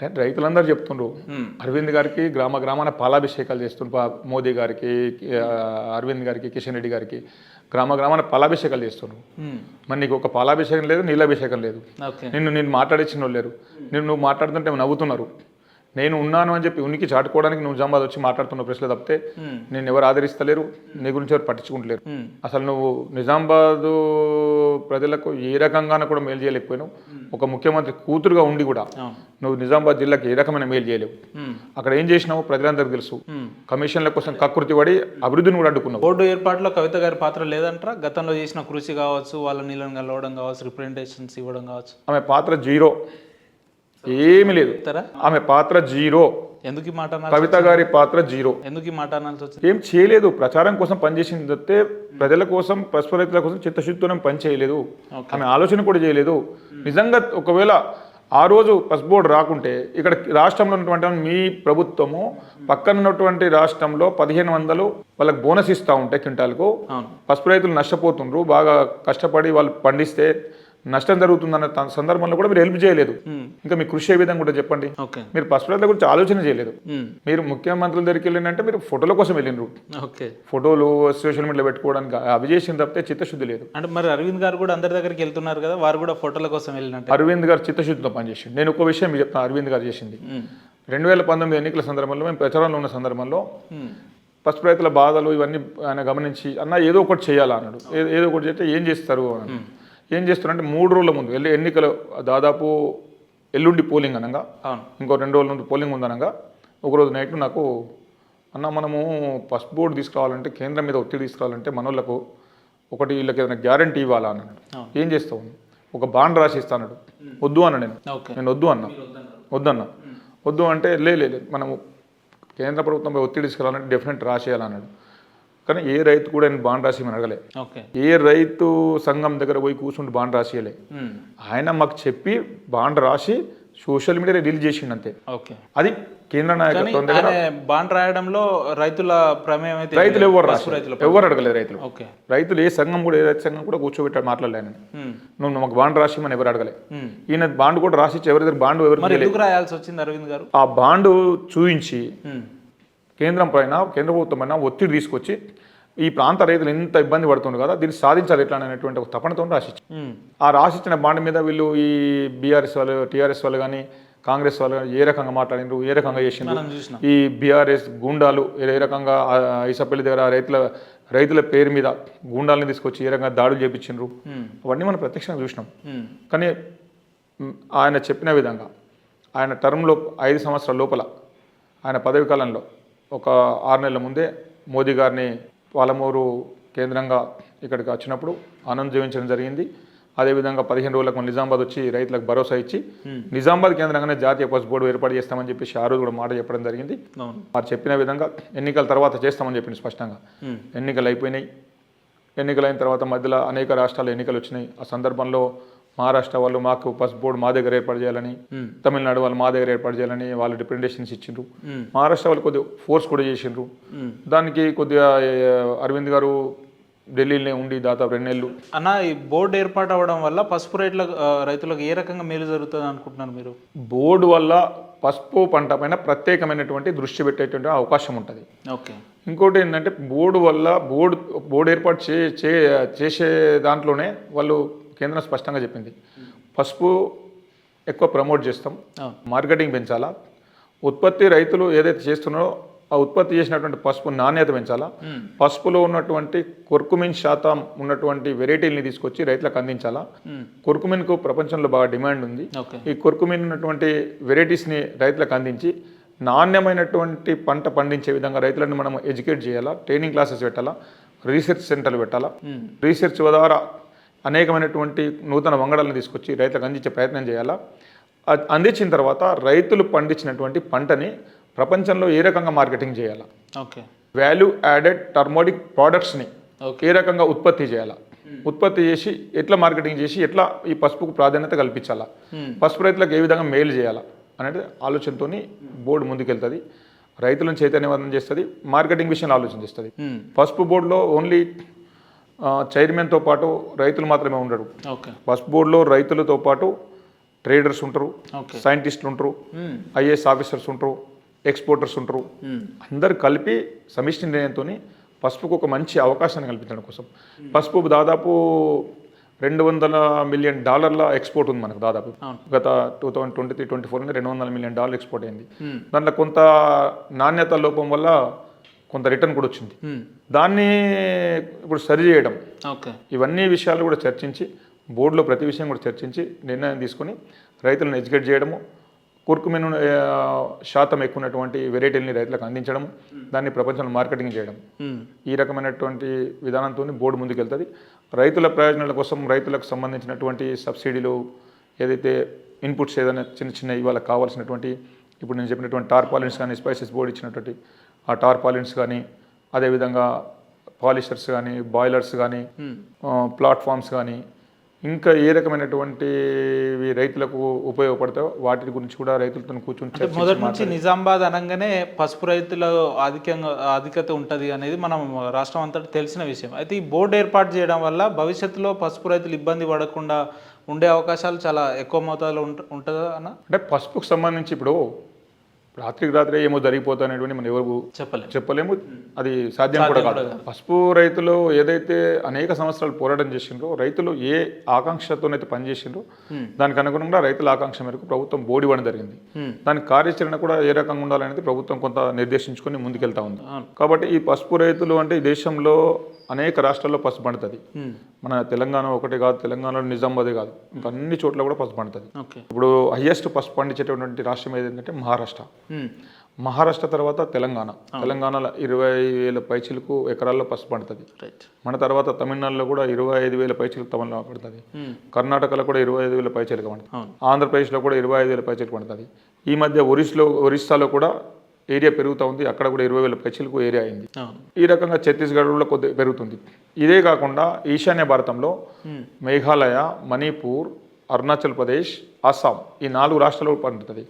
అంటే రైతులందరూ చెప్తుండ్రు అరవింద్ గారికి గ్రామ గ్రామాన పాలాభిషేకాలు చేస్తుండ్రు. మోదీ గారికి, అరవింద్ గారికి, కిషన్ రెడ్డి గారికి గ్రామ గ్రామాన పాలాభిషేకాలు చేస్తుండ్రు. మరి నీకు ఒక పాలాభిషేకం లేదు, నీళ్ళాభిషేకం లేదు. నేను మాట్లాడించిన వాళ్ళు లేరు. నువ్వు మాట్లాడుతుంటే నవ్వుతున్నారు. నేను ఉన్నాను అని చెప్పి ఉనికి చాటుకోవడానికి నువ్వు నిజామాబాద్ వచ్చి మాట్లాడుతున్న ప్రశ్నలు తప్పితే నేను ఎవరు ఆదరిస్తలేరు, నీ గురించి ఎవరు పట్టించుకుంటలేరు. అసలు నువ్వు నిజామాబాద్ ప్రజలకు ఏ రకంగానూ కూడా మేలు చేయలేకపోయినావు. ఒక ముఖ్యమంత్రి కూతురుగా ఉండి కూడా నువ్వు నిజామాబాద్ జిల్లాకి ఏ రకమైన మేలు చేయలేవు. అక్కడ ఏం చేసినావు ప్రజలందరికీ తెలుసు. కమిషన్ల కోసం కకృతి పడి అభివృద్ధిని కూడా అడ్డుకున్నావు. బోర్డు ఏర్పాటులో కవిత గారి పాత్ర లేదంటారా? గతంలో చేసిన కృషి కావచ్చు, వాళ్ళ నీళ్ళని కలవడం కావచ్చు, రిప్రజెంటేషన్స్ ఇవ్వడం కావచ్చు. ఆమె పాత్ర జీరో, ఏమి లేదు. ఆమె పాత్ర జీరో. ఎందుకు ఈ మాట? కవిత గారి పాత్ర జీరో. ఎందుకు ఈ మాట అనాల్సి వచ్చింది? ఏం చేయలేదు. ప్రచారం కోసం పనిచేసింది తప్పితే ప్రజల కోసం, పసుపు రైతుల కోసం చిత్తశుద్ధితో పని చేయలేదు. ఆమె ఆలోచన కూడా చేయలేదు. నిజంగా ఒకవేళ ఆ రోజు పసుపు బోర్డు రాకుంటే ఇక్కడ రాష్ట్రంలో ఉన్నటువంటి మీ ప్రభుత్వము పక్కన ఉన్నటువంటి రాష్ట్రంలో 1500 వాళ్ళకి బోనస్ ఇస్తూ ఉంటే క్వింటాల్కు పసుపు రైతులు నష్టపోతుండ్రు. బాగా కష్టపడి వాళ్ళు పండిస్తే నష్టం జరుగుతుందన్న సందర్భంలో కూడా మీరు హెల్ప్ చేయలేదు. ఇంకా మీ కృషి ఏ విధంగా కూడా చెప్పండి. మీరు పసుపు రైతుల గురించి ఆలోచన చేయలేదు. మీరు ముఖ్యమంత్రుల దగ్గరికి వెళ్ళిందంటే మీరు ఫోటోల కోసం వెళ్ళినారు. ఫోటోలు సోషల్ మీడియాలో పెట్టుకోవడానికి అవి చేసిన తప్పితే చిత్తశుద్ధి లేదు. అంటే మరి అరవింద్ గారు కూడా అందరి దగ్గరికి వెళ్తున్నారు కదా, వారు కూడా ఫోటోల కోసం వెళ్ళినట్టు. అరవింద్ గారు చిత్తశుద్ధితో పనిచేసింది. నేను ఒక విషయం మీకు చెప్తాను. అరవింద్ గారు చేసింది 2019 ఎన్నికల సందర్భంలో మేము ప్రచారంలో ఉన్న సందర్భంలో పసుపు రైతుల బాధలు ఇవన్నీ ఆయన గమనించి అన్న ఏదో ఒకటి చేయాలా అన్నాడు. ఏదో ఒకటి చేస్తే ఏం చేస్తారు అన్నాడు. ఏం చేస్తున్నారంటే 3 రోజుల ముందు ఎన్నికలు దాదాపు ఎల్లుండి పోలింగ్ అనగా ఇంకో 2 రోజుల ముందు పోలింగ్ ఉందనగా ఒకరోజు నైట్ నాకు అన్న మనము పసుపు బోర్డు తీసుకురావాలంటే కేంద్రం మీద ఒత్తిడి తీసుకురావాలంటే మనోళ్ళకు ఒకటి వీళ్ళకి ఏదైనా గ్యారంటీ ఇవ్వాలా అన్నాడు. ఏం చేస్తావు? ఒక బాండ్ రాసి ఇస్తాడు. వద్దు అన్న. నేను వద్దు అంటే లేదు మనము కేంద్ర ప్రభుత్వంపై ఒత్తిడి తీసుకురావాలంటే డెఫినెట్ రాసేయాలన్నాడు. కానీ ఏ రైతు కూడా నేను బాండ్ రాసి అడగలే. ఏ రైతు సంఘం దగ్గర పోయి కూర్చుంటే బాండ్ రాసియలే. ఆయన మాకు చెప్పి బాండ్ రాసి సోషల్ మీడియా రిలీజ్ చేసిండు అంతే. అది కేంద్ర నాయకత్వం దగ్గర బాండ్ రాయడంలో రైతుల ప్రమేయం అయితే రైతులు ఎవరు అడగలేదు. రైతులు ఏ సంఘం కూడా, ఏ రైతు సంఘం కూడా కూర్చోబెట్టాడు మాట్లాడలేను. నువ్వు మాకు బాండ్ రాసి మనం ఎవరు అడగలే. ఈయన బాండ్ కూడా రాసి ఎవరి దగ్గర బాండ్ ఎవరు రాయాల్సి వచ్చింది అరవింద్ గారు. ఆ బాండ్ చూయించి కేంద్ర ప్రభుత్వం పైన ఒత్తిడి తీసుకొచ్చి ఈ ప్రాంత రైతులు ఎంత ఇబ్బంది పడుతుండ్రు కదా, దీన్ని సాధించాలి ఎట్లా అనేటువంటి ఒక తపనతో రాసిచ్చి ఆ రాసిచ్చిన బాండ్ మీద వీళ్ళు ఈ బీఆర్ఎస్ వాళ్ళు, టీఆర్ఎస్ వాళ్ళు కానీ, కాంగ్రెస్ వాళ్ళు ఏ రకంగా మాట్లాడినారు, ఏ రకంగా చేసిండ్రు, ఈ బీఆర్ఎస్ గూండాలు ఏ రకంగా ఐసపల్లి దగ్గర రైతుల పేరు మీద గూండాలని తీసుకొచ్చి ఏ రకంగా దాడులు చేపించిండ్రు, అవన్నీ మనం ప్రత్యక్షంగా చూసినాం. కానీ ఆయన చెప్పిన విధంగా ఆయన టర్మ్లో 5 సంవత్సరాల లోపల ఆయన పదవి కాలంలో ఒక 6 నెలల ముందే మోదీ గారిని పాలమూరు కేంద్రంగా ఇక్కడికి వచ్చినప్పుడు ఆనందించడం జరిగింది. అదేవిధంగా 15 రోజులకు నిజామాబాద్ వచ్చి రైతులకు భరోసా ఇచ్చి నిజామాబాద్ కేంద్రంగానే జాతీయ పసుపు బోర్డు ఏర్పాటు చేస్తామని చెప్పేసి ఆ రోజు కూడా మాట చెప్పడం జరిగింది. వారు చెప్పిన విధంగా ఎన్నికల తర్వాత చేస్తామని చెప్పింది స్పష్టంగా. ఎన్నికలు అయిపోయినాయి. ఎన్నికలైన తర్వాత మధ్యలో అనేక రాష్ట్రాల్లో ఎన్నికలు వచ్చినాయి. ఆ సందర్భంలో మహారాష్ట్ర వాళ్ళు మాకు పసుపు బోర్డు మా దగ్గర ఏర్పాటు చేయాలని, తమిళనాడు వాళ్ళు మా దగ్గర ఏర్పాటు చేయాలని వాళ్ళు రిప్రజెంటేషన్స్ ఇచ్చిండ్రు. మహారాష్ట్ర వాళ్ళు కొద్దిగా ఫోర్స్ కూడా చేసిండ్రు. దానికి కొద్దిగా అరవింద్ గారు ఢిల్లీలో ఉండి దాదాపు 2 నెలలు. అన్న, ఈ బోర్డు ఏర్పాటు అవ్వడం వల్ల పసుపు రైతులకు ఏ రకంగా మేలు జరుగుతుంది అనుకుంటున్నారు మీరు? బోర్డు వల్ల పసుపు పంట పైన ప్రత్యేకమైనటువంటి దృష్టి పెట్టేటువంటి అవకాశం ఉంటుంది. ఇంకోటి ఏంటంటే బోర్డు వల్ల బోర్డు ఏర్పాటు చేసే దాంట్లోనే వాళ్ళు కేంద్రం స్పష్టంగా చెప్పింది, పసుపు ఎక్కువ ప్రమోట్ చేస్తాం, మార్కెటింగ్ పెంచాలా, ఉత్పత్తి రైతులు ఏదైతే చేస్తున్నారో ఆ ఉత్పత్తి చేసినటువంటి పసుపు నాణ్యత పెంచాలా, పసుపులో ఉన్నటువంటి కొర్కుమిన్ శాతం ఉన్నటువంటి వెరైటీలని తీసుకొచ్చి రైతులకు అందించాలా. కొర్కుమిన్కు ప్రపంచంలో బాగా డిమాండ్ ఉంది. ఈ కొర్కుమిన్ ఉన్నటువంటి వెరైటీస్ని రైతులకు అందించి నాణ్యమైనటువంటి పంట పండించే విధంగా రైతులను మనం ఎడ్యుకేట్ చేయాలా, ట్రైనింగ్ క్లాసెస్ పెట్టాలా, రీసెర్చ్ సెంటర్లు పెట్టాలా. రీసెర్చ్ ద్వారా అనేకమైనటువంటి నూతన వంగడాలను తీసుకొచ్చి రైతులకు అందించే ప్రయత్నం చేయాలా. అందించిన తర్వాత రైతులు పండించినటువంటి పంటని ప్రపంచంలో ఏ రకంగా మార్కెటింగ్ చేయాలా, వాల్యూ యాడెడ్ టర్మోడిక్ ప్రోడక్ట్స్ని ఏ రకంగా ఉత్పత్తి చేయాలా, ఉత్పత్తి చేసి ఎట్లా మార్కెటింగ్ చేసి ఎట్లా ఈ పసుపుకు ప్రాధాన్యత కల్పించాలా, పసుపు రైతులకు ఏ విధంగా మేలు చేయాలా అనేది ఆలోచనతో బోర్డు ముందుకెళ్తుంది. రైతులను చైతన్యవంతం చేస్తుంది, మార్కెటింగ్ విషయంలో ఆలోచన చేస్తుంది. పసుపు బోర్డులో ఓన్లీ చైర్మన్తో పాటు రైతులు మాత్రమే ఉండరు. పసుపు బోర్డులో రైతులతో పాటు ట్రేడర్స్ ఉంటారు, ఓకే. సైంటిస్టులు ఉంటారు, ఐఏఎస్ ఆఫీసర్స్ ఉంటారు, ఎక్స్పోర్టర్స్ ఉంటారు. అందరు కలిపి సమిష్టి నిర్ణయంతో పసుపుకు ఒక మంచి అవకాశాన్ని కల్పించడం కోసం పసుపు దాదాపు $200 మిలియన్ ఎక్స్పోర్ట్ ఉంది మనకు దాదాపు. గత 2023-24 $200 మిలియన్ ఎక్స్పోర్ట్ అయింది. దాంట్లో కొంత నాణ్యత లోపం వల్ల కొంత రిటర్న్ కూడా వచ్చింది. దాన్ని ఇప్పుడు సరి చేయడం, ఇవన్నీ విషయాలు కూడా చర్చించి బోర్డులో ప్రతి విషయం కూడా చర్చించి నిర్ణయం తీసుకొని రైతులను ఎడ్యుకేట్ చేయడము, కుర్కుమిన్ శాతం ఎక్కువ ఉన్నటువంటి వెరైటీలని రైతులకు అందించడం, దాన్ని ప్రపంచంలో మార్కెటింగ్ చేయడం, ఈ రకమైనటువంటి విధానంతో బోర్డు ముందుకెళ్తుంది. రైతుల ప్రయోజనాల కోసం రైతులకు సంబంధించినటువంటి సబ్సిడీలు, ఏదైతే ఇన్పుట్స్ ఏదైనా చిన్న చిన్న ఇవాళ కావాల్సినటువంటి ఇప్పుడు నేను చెప్పినటువంటి టార్పాలిన్స్ కానీ, స్పైసెస్ బోర్డు ఇచ్చినటువంటి ఆ టార్పాలిన్స్ కానీ, అదేవిధంగా పాలిషర్స్ కానీ, బాయిలర్స్ కానీ, ప్లాట్ఫామ్స్ కానీ, ఇంకా ఏ రకమైనటువంటి రైతులకు ఉపయోగపడతాయో వాటి గురించి కూడా రైతులతో కూర్చొని మొదటి నుంచి నిజామాబాద్ అనగానే పసుపు రైతుల ఆధిక్యత ఉంటుంది అనేది మనం రాష్ట్రం అంతటా తెలిసిన విషయం. అయితే ఈ బోర్డు ఏర్పాటు చేయడం వల్ల భవిష్యత్తులో పసుపు రైతులు ఇబ్బంది పడకుండా ఉండే అవకాశాలు చాలా ఎక్కువ మోతాదులో ఉంటుందా అన్న? అంటే పసుపుకు సంబంధించి ఇప్పుడు రాత్రికి రాత్రి ఏమో జరిగిపోతా అనేటువంటి మనం ఎవరు చెప్పలేము, అది సాధ్యం కూడా కాదు. పసుపు రైతులు ఏదైతే అనేక సంవత్సరాలు పోరాటం చేసిండ్రో, రైతులు ఏ ఆకాంక్షతోనైతే పనిచేసిండ్రో దానికి అనుగుణంగా రైతుల ఆకాంక్ష మేరకు ప్రభుత్వం బోర్డు ఇవ్వడం జరిగింది. దాని కార్యాచరణ కూడా ఏ రకంగా ఉండాలనేది ప్రభుత్వం కొంత నిర్దేశించుకొని ముందుకెళ్తా ఉంది. కాబట్టి ఈ పసుపు రైతులు అంటే ఈ దేశంలో అనేక రాష్ట్రాల్లో పసుపు పండుతుంది. మన తెలంగాణ ఒకటే కాదు, తెలంగాణలో నిజామాబాదే కాదు, ఇంకా అన్ని చోట్ల కూడా పసుపు పండుతుంది. ఇప్పుడు హైయెస్ట్ పసుపు పండించేటటువంటి రాష్ట్రం ఏదంటే మహారాష్ట్ర. మహారాష్ట్ర తర్వాత తెలంగాణలో 20,000 పైచిలకు ఎకరాల్లో పసుపు పండుతుంది. మన తర్వాత తమిళనాడులో కూడా 25,000 పైచిలకు తమిళనాడు పడుతుంది. కర్ణాటకలో కూడా 25,000 పైచిలకు పండుతుంది. ఆంధ్రప్రదేశ్లో కూడా 25,000 పైచిలకు పండుతుంది. ఈ మధ్య ఒరిస్సాలో కూడా ఏరియా పెరుగుతూ ఉంది, అక్కడ కూడా 20,000 పైచిలకు ఏరియా అయింది. ఈ రకంగా ఛత్తీస్గఢ్లో కొద్ది పెరుగుతుంది. ఇదే కాకుండా ఈశాన్య భారతంలో మేఘాలయ, మణిపూర్, అరుణాచల్ ప్రదేశ్, అస్సాం, ఈ 4 రాష్ట్రాల్లో పండుతుంది.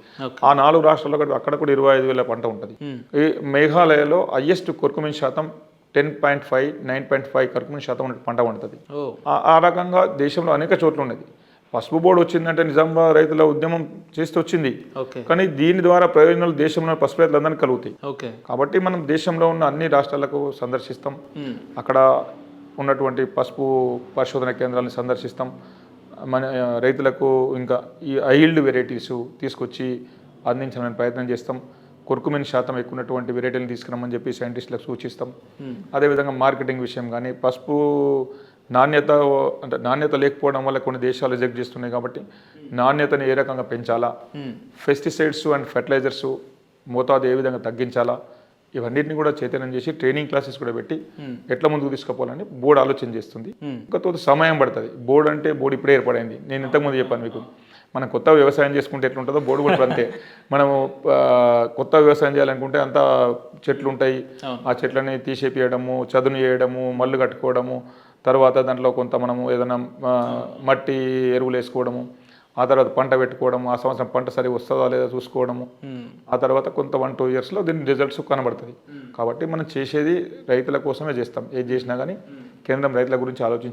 ఆ 4 రాష్ట్రాల్లో అక్కడ కూడా 25,000 పంట ఉంటుంది. ఈ మేఘాలయలో హైయెస్ట్ కుర్కుమిన్ శాతం 10.5, 9.5 కుర్కుమిన్ శాతం పంట పండుతుంది. ఆ రకంగా దేశంలో అనేక చోట్ల ఉన్నది. పసుపు బోర్డు వచ్చిందంటే నిజామాబాద్ రైతుల ఉద్యమం చేస్తూ వచ్చింది, కానీ దీని ద్వారా ప్రయోజనాలు దేశంలో పసుపు రైతులందరికీ కలుగుతాయి. కాబట్టి మనం దేశంలో ఉన్న అన్ని రాష్ట్రాలకు సందర్శిస్తాం, అక్కడ ఉన్నటువంటి పసుపు పరిశోధన కేంద్రాలను సందర్శిస్తాం. మన రైతులకు ఇంకా ఈ హైల్డ్ వెరైటీస్ తీసుకొచ్చి అందించడానికి ప్రయత్నం చేస్తాం. కుర్కుమిన్ శాతం ఎక్కువ ఉన్నటువంటి వెరైటీలను తీసుకురామని చెప్పి సైంటిస్టులకు సూచిస్తాం. అదేవిధంగా మార్కెటింగ్ విషయం కానీ, పసుపు నాణ్యత లేకపోవడం వల్ల కొన్ని దేశాలు రిజెక్ట్ చేస్తున్నాయి. కాబట్టి నాణ్యతను ఏ రకంగా పెంచాలా, పెస్టిసైడ్స్ అండ్ ఫెర్టిలైజర్స్ మోతాదు ఏ విధంగా తగ్గించాలా, ఇవన్నిటిని కూడా చైతన్యం చేసి ట్రైనింగ్ క్లాసెస్ కూడా పెట్టి ఎట్లా ముందుకు తీసుకుపోవాలని బోర్డు ఆలోచన చేస్తుంది. ఇంకా తోటి సమయం పడుతుంది. బోర్డు ఇప్పుడే ఏర్పడింది. నేను ఇంతకుముందు చెప్పాను మీకు, మనం కొత్త వ్యవసాయం చేసుకుంటే ఎట్లుంటుందో బోర్డు కూడా అంతే. మనము కొత్త వ్యవసాయం చేయాలనుకుంటే అంతా చెట్లు ఉంటాయి, ఆ చెట్లని తీసేపియడము, చదును చేయడము, మళ్ళు కట్టుకోవడము, తర్వాత దాంట్లో కొంత మనము ఏదైనా మట్టి ఎరువులు వేసుకోవడము, ఆ తర్వాత పంట పెట్టుకోవడం, ఆ సంవత్సరం పంట సరిగా వస్తుందా లేదా చూసుకోవడము, ఆ తర్వాత కొంత 1-2 ఇయర్స్లో దీని రిజల్ట్స్ కనబడుతుంది. కాబట్టి మనం చేసేది రైతుల కోసమే చేస్తాం. ఏది చేసినా కానీ కేంద్రం రైతుల గురించి ఆలోచించి